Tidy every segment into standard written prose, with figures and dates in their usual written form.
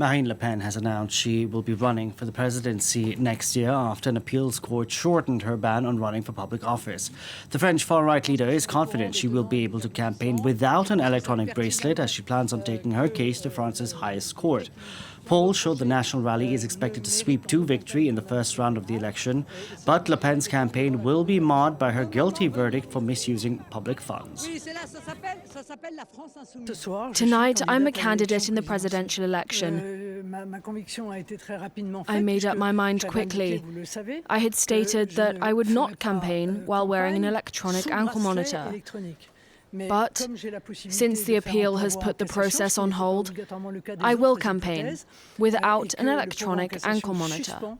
Marine Le Pen has announced she will be running for the presidency next year after an appeals court shortened her ban on running for public office. The French far-right leader is confident she will be able to campaign without an electronic bracelet as she plans on taking her case to France's highest court. Polls show the National Rally is expected to sweep to victory in the first round of the election, but Le Pen's campaign will be marred by her guilty verdict for misusing public funds. Tonight, I'm a candidate in the presidential election. I made up my mind quickly. I had stated that I would not campaign while wearing an electronic ankle monitor. But since the appeal has put the process on hold, I will campaign without an electronic ankle monitor.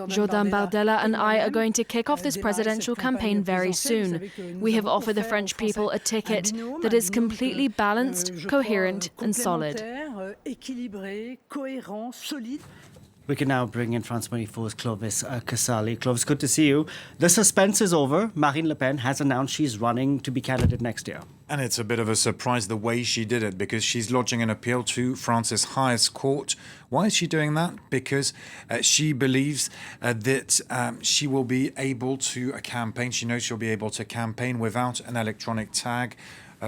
Jordan Bardella and I are going to kick off this presidential campaign very soon. We have offered the French people a ticket that is completely balanced, coherent and solid. We can now bring in France 24's Clovis Casali. Clovis, good to see you. The suspense is over. Marine Le Pen has announced she's running to be candidate next year. And it's a bit of a surprise the way she did it, because she's lodging an appeal to France's highest court. Why is she doing that? Because she believes that she will be able to campaign. She knows she'll be able to campaign without an electronic tag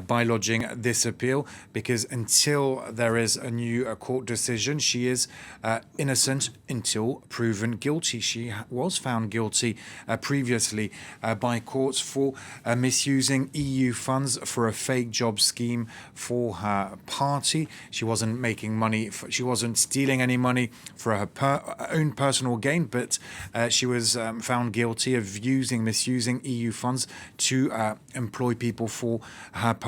by lodging this appeal, because until there is a new court decision, she is innocent until proven guilty. She was found guilty previously by courts for misusing EU funds for a fake job scheme for her party. She wasn't making money, she wasn't stealing any money for her own personal gain, but she was found guilty of misusing EU funds to employ people for her party.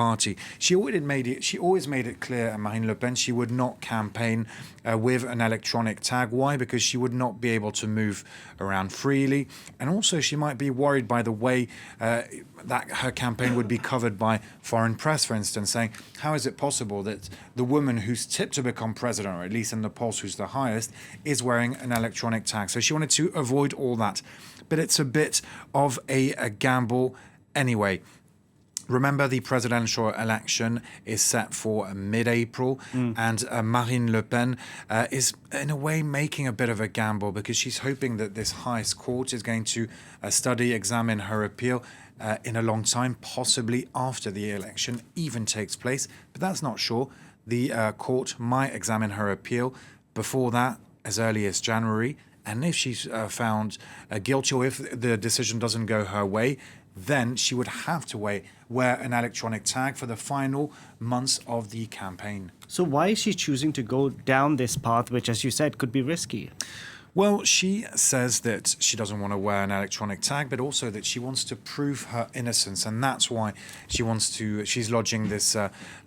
She always made it clear, Marine Le Pen, she would not campaign with an electronic tag. Why? Because she would not be able to move around freely, and also she might be worried by the way that her campaign would be covered by foreign press, for instance, saying, how is it possible that the woman who's tipped to become president, or at least in the polls who's the highest, is wearing an electronic tag? So she wanted to avoid all that. But it's a bit of a gamble anyway. Remember, the presidential election is set for mid-April, and Marine Le Pen is, in a way, making a bit of a gamble, because she's hoping that this highest court is going to examine her appeal in a long time, possibly after the election even takes place. But that's not sure. The court might examine her appeal before that, as early as January. And if she's found guilty, or if the decision doesn't go her way, then she would have to wear an electronic tag for the final months of the campaign. So why is she choosing to go down this path, which, as you said, could be risky? Well, she says that she doesn't want to wear an electronic tag, but also that she wants to prove her innocence, and that's why she's lodging this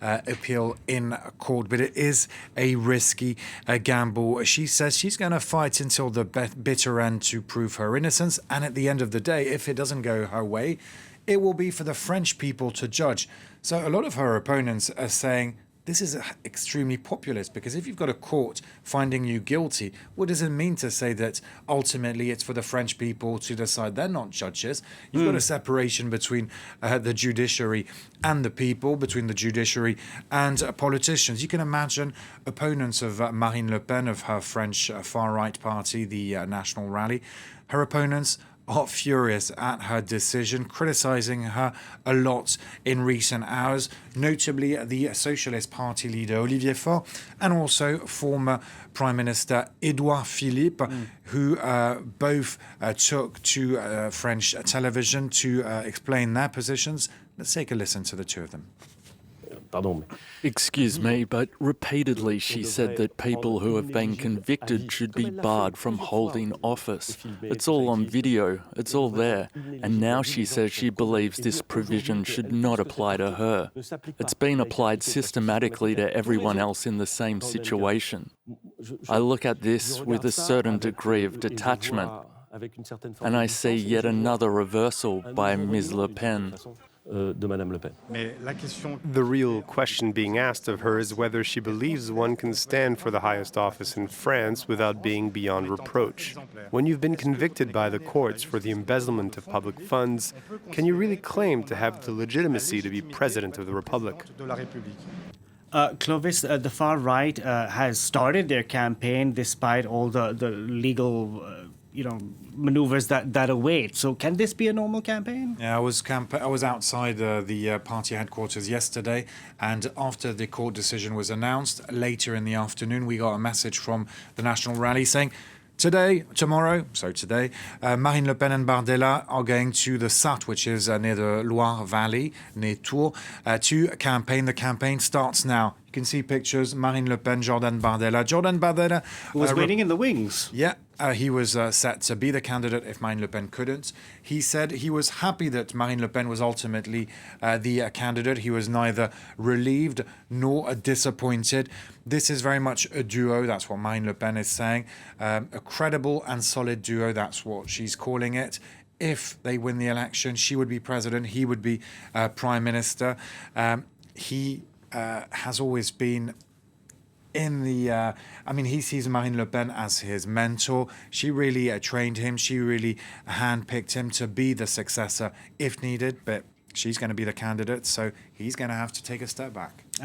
appeal in court. But it is a risky gamble. She says she's going to fight until the bitter end to prove her innocence, and at the end of the day, if it doesn't go her way, it will be for the French people to judge. So a lot of her opponents are saying, this is extremely populist, because if you've got a court finding you guilty, what does it mean to say that ultimately it's for the French people to decide? They're not judges. You've got a separation between the judiciary and the people, between the judiciary and politicians. You can imagine opponents of Marine Le Pen, of her French far-right party, the National Rally. Her opponents are furious at her decision, criticising her a lot in recent hours, notably the Socialist Party leader Olivier Faure, and also former Prime Minister Édouard Philippe, who both took to French television to explain their positions. Let's take a listen to the two of them. Excuse me, but repeatedly she said that people who have been convicted should be barred from holding office. It's all on video, it's all there. And now she says she believes this provision should not apply to her. It's been applied systematically to everyone else in the same situation. I look at this with a certain degree of detachment, and I see yet another reversal by Ms. Le Pen. de Madame Le Pen. The real question being asked of her is whether she believes one can stand for the highest office in France without being beyond reproach. When you've been convicted by the courts for the embezzlement of public funds, can you really claim to have the legitimacy to be President of the Republic? Clovis, the far right has started their campaign despite all the legal, maneuvers that await. So can this be a normal campaign? Yeah, I was outside the party headquarters yesterday, and after the court decision was announced, later in the afternoon, we got a message from the National Rally saying, today, Marine Le Pen and Bardella are going to the Sarthe, which is near the Loire Valley, near Tours, to campaign. The campaign starts now. You can see pictures, Marine Le Pen, Jordan Bardella. Who was waiting in the wings. Yeah, he was set to be the candidate if Marine Le Pen couldn't. He said he was happy that Marine Le Pen was ultimately the candidate. He was neither relieved nor disappointed. This is very much a duo. That's what Marine Le Pen is saying. A credible and solid duo. That's what she's calling it. If they win the election, she would be president. He would be prime minister. He has always been in the, he sees Marine Le Pen as his mentor. She really trained him. She really handpicked him to be the successor if needed. But she's going to be the candidate, so he's going to have to take a step back.